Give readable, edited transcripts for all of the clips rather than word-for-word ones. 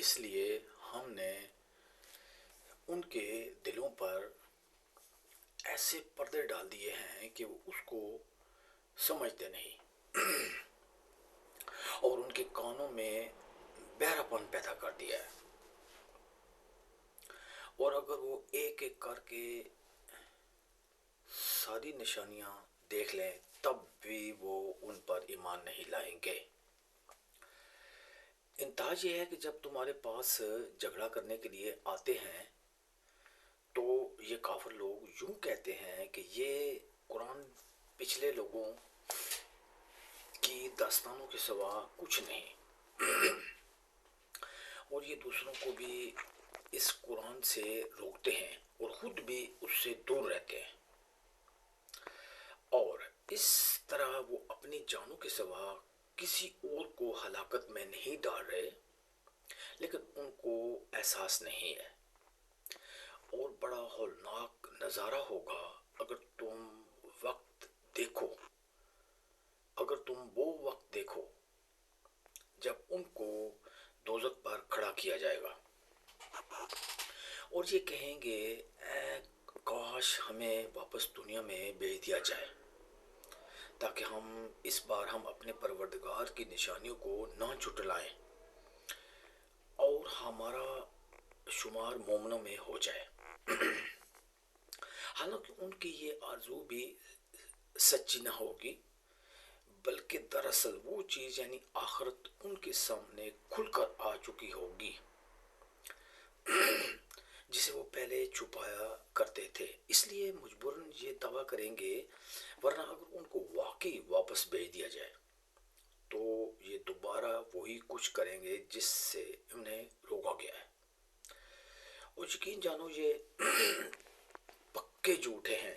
اس لیے ہم نے ان کے دلوں پر ایسے پردے ڈال دیے ہیں کہ وہ اس کو سمجھتے نہیں، اور ان کے کانوں میں بہرا پن پیدا کر دیا ہے۔ اور اگر وہ ایک ایک کر کے ساری نشانیاں دیکھ لیں تب بھی وہ ان پر ایمان نہیں لائیں گے۔ انتہا یہ ہے کہ جب تمہارے پاس جھگڑا کرنے کے لیے آتے ہیں تو یہ کافر لوگ یوں کہتے ہیں کہ یہ قرآن پچھلے لوگوں کی داستانوں کے سوا کچھ نہیں، اور یہ دوسروں کو بھی اس قرآن سے روکتے ہیں اور خود بھی اس سے دور رہتے ہیں، اور اس طرح وہ اپنی جانوں کے سوا کسی اور کو ہلاکت میں نہیں ڈال رہے، لیکن ان کو احساس نہیں ہے۔ اور بڑا ہولناک نظارہ ہوگا اگر تم وقت دیکھو اگر تم وہ وقت دیکھو جب ان کو دوزخ پر کھڑا کیا جائے گا اور یہ کہیں گے اے کاش ہمیں واپس دنیا میں بھیج دیا جائے تاکہ اس بار ہم اپنے پروردگار کی نشانیوں کو نہ جھٹلائیں اور ہمارا شمار مومنوں میں ہو جائے۔ حالانکہ ان کی یہ آرزو بھی سچی نہ ہوگی، بلکہ دراصل وہ چیز یعنی آخرت ان کے سامنے کھل کر آ چکی ہوگی جسے وہ پہلے چھپایا کرتے تھے، اس لیے مجبوراً یہ دعویٰ کریں گے، ورنہ اگر ان کو واقعی واپس بھیج دیا جائے تو یہ دوبارہ وہی کچھ کریں گے جس سے انہیں روکا گیا ہے۔ اور یقین جانو یہ پکے جھوٹے ہیں،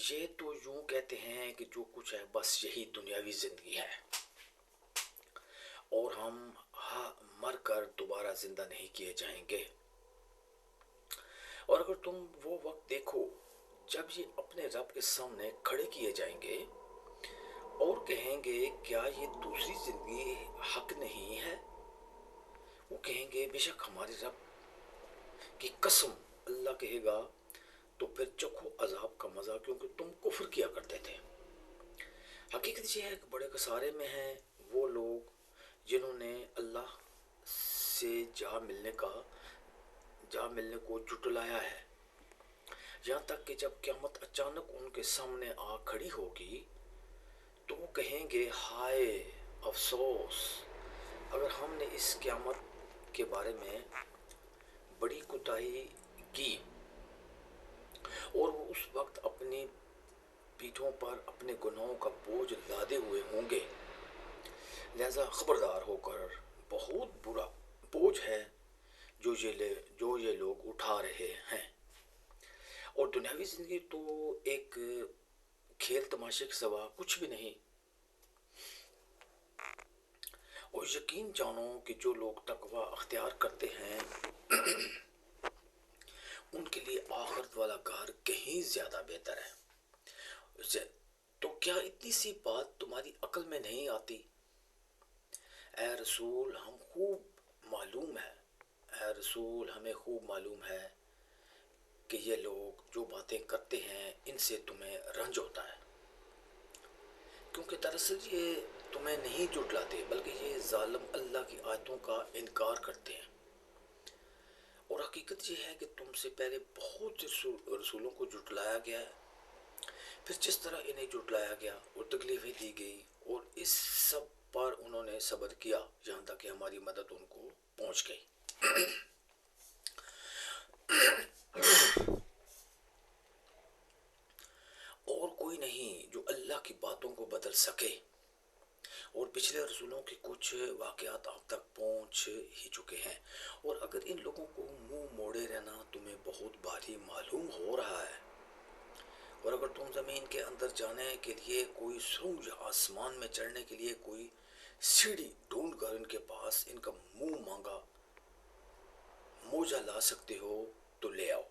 یہ تو یوں کہتے ہیں کہ جو کچھ ہے بس یہی دنیاوی زندگی ہے اور ہم مر کر دوبارہ زندہ نہیں کیے جائیں گے۔ اور اگر تم وہ وقت دیکھو جب یہ اپنے رب کے سامنے کھڑے کیے جائیں گے اور کہیں گے کیا یہ دوسری زندگی حق نہیں ہے؟ وہ کہیں گے بے شک ہمارے رب کی قسم، اللہ کہے گا تو پھر چکھو عذاب کا مزہ کیونکہ تم کفر کیا کرتے تھے۔ حقیقت یہ ہے کہ بڑے خسارے میں ہیں وہ لوگ جنہوں نے اللہ سے جا ملنے کو جھٹلایا ہے، یہاں تک کہ جب قیامت اچانک ان کے سامنے آ کھڑی ہوگی تو وہ کہیں گے ہائے افسوس، اگر ہم نے اس قیامت کے بارے میں بڑی کوتاہی کی، اور وہ اس وقت اپنی پیٹھوں پر اپنے گناہوں کا بوجھ لادے ہوئے ہوں گے، لہذا خبردار ہو کر بہت برا بوجھ ہے جو یہ لوگ اٹھا رہے ہیں۔ اور دنیاوی زندگی تو ایک کھیل تماشے کے سوا کچھ بھی نہیں۔ اور یقین جانو کہ جو لوگ تقوی اختیار کرتے ہیں ان کے لیے آخرت والا گھر کہیں زیادہ بہتر ہے۔ تو کیا اتنی سی بات تمہاری عقل میں نہیں آتی؟ اے رسول ہمیں خوب معلوم ہے کہ یہ لوگ جو باتیں کرتے ہیں ان سے تمہیں رنج ہوتا ہے، کیونکہ دراصل یہ تمہیں نہیں جھٹلاتے بلکہ یہ ظالم اللہ کی آیتوں کا انکار کرتے ہیں۔ اور حقیقت یہ ہے کہ تم سے پہلے بہت سے رسولوں کو جھٹلایا گیا ہے، پھر جس طرح انہیں جھٹلایا گیا اور تکلیفیں دی گئی اور اس سب پر انہوں نے صبر کیا یہاں تک کہ ہماری مدد ان کو پہنچ گئی۔ اور کوئی نہیں جو اللہ کی باتوں کو بدل سکے، اور پچھلے رسولوں کے کچھ واقعات آپ تک پہنچ ہی چکے ہیں، اور اگر ان لوگوں کو منہ موڑے رہنا تمہیں بہت بھاری معلوم ہو رہا ہے، اور اگر تم زمین کے اندر جانے کے لیے کوئی سرنگ یا آسمان میں چڑھنے کے لیے کوئی سیڑھی ڈھونڈ کر ان کے پاس ان کا منہ مانگا موجہ لا سکتے ہو تو لے آؤ،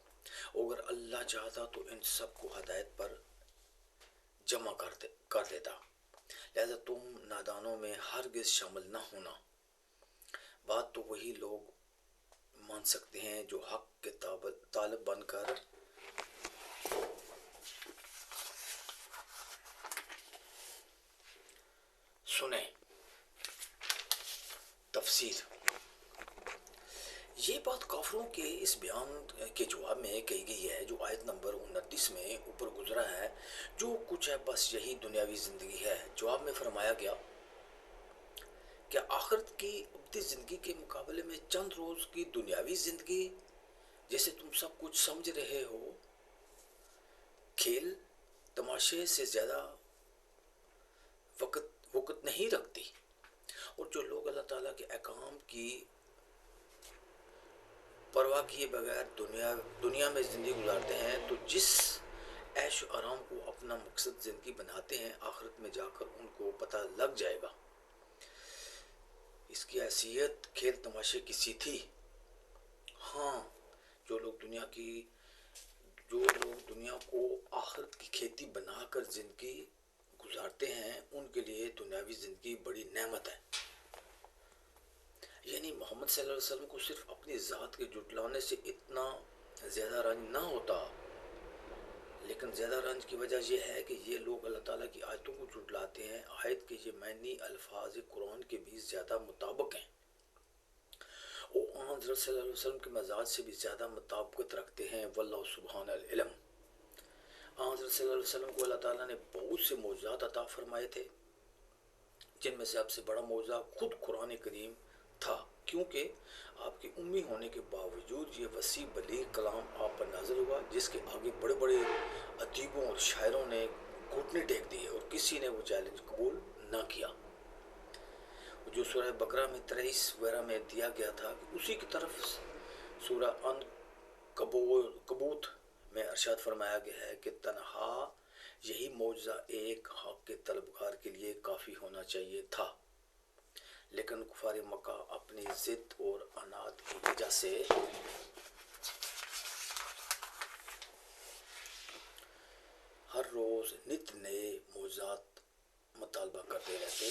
اگر اللہ چاہتا تو ان سب کو ہدایت پر جمع کر دیتا، لہذا تم نادانوں میں ہرگز شامل نہ ہونا۔ بات تو وہی لوگ مان سکتے ہیں جو حق کے طالب بن کر سنیں۔ تفسیر: یہ بات کافروں کے اس بیان کے جواب میں کہی گئی ہے جو آیت نمبر 29 میں اوپر گزرا ہے۔ جو کچھ ہے بس یہی دنیاوی زندگی ہے۔ جواب میں فرمایا گیا، کیا آخرت کی ابدی زندگی کے مقابلے میں چند روز کی دنیاوی زندگی جیسے تم سب کچھ سمجھ رہے ہو کھیل تماشے سے زیادہ وقت نہیں رکھتی؟ اور جو لوگ اللہ تعالیٰ کے احکام کی پرواہ کیے بغیر دنیا میں زندگی گزارتے ہیں تو جس عیش و آرام کو اپنا مقصد زندگی بناتے ہیں، آخرت میں جا کر ان کو پتہ لگ جائے گا اس کی حیثیت کھیل تماشے کی سی تھی۔ ہاں، جو لوگ دنیا کو آخرت کی کھیتی بنا کر زندگی گزارتے ہیں ان کے لیے دنیاوی زندگی بڑی نعمت ہے۔ یعنی محمد صلی اللہ علیہ وسلم کو صرف اپنی ذات کے جھٹلانے سے اتنا زیادہ رنج نہ ہوتا، لیکن زیادہ رنج کی وجہ یہ ہے کہ یہ لوگ اللہ تعالیٰ کی آیتوں کو جھٹلاتے ہیں۔ آیت کے یہ معنی الفاظ قرآن کے بھی زیادہ مطابق ہیں، وہ حضرت صلی اللہ علیہ وسلم کے مزاج سے بھی زیادہ مطابقت رکھتے ہیں۔ واللہ سبحان العلم۔ حضرت صلی اللہ علیہ وسلم کو اللہ تعالیٰ نے بہت سے معجزات عطا فرمائے تھے، جن میں سے سب سے بڑا معجزہ خود قرآن کریم تھا، کیونکہ آپ کے امی ہونے کے باوجود یہ وسیع بلیغ کلام آپ پر نازل ہوا جس کے آگے بڑے بڑے ادیبوں اور شاعروں نے گھٹنے ٹیک دیے اور کسی نے وہ چیلنج قبول نہ کیا، جو سورہ بقرہ میں 23 وغیرہ میں دیا گیا تھا کہ اسی کی طرف سورہ عنکبوت میں ارشاد فرمایا گیا ہے کہ تنہا یہی معجزہ ایک حق کے طلبگار کے لیے کافی ہونا چاہیے تھا، لیکن کفار مکہ اپنی ضد اور عناد کی وجہ سے ہر روز نت نئے معجزات مطالبہ کرتے رہتے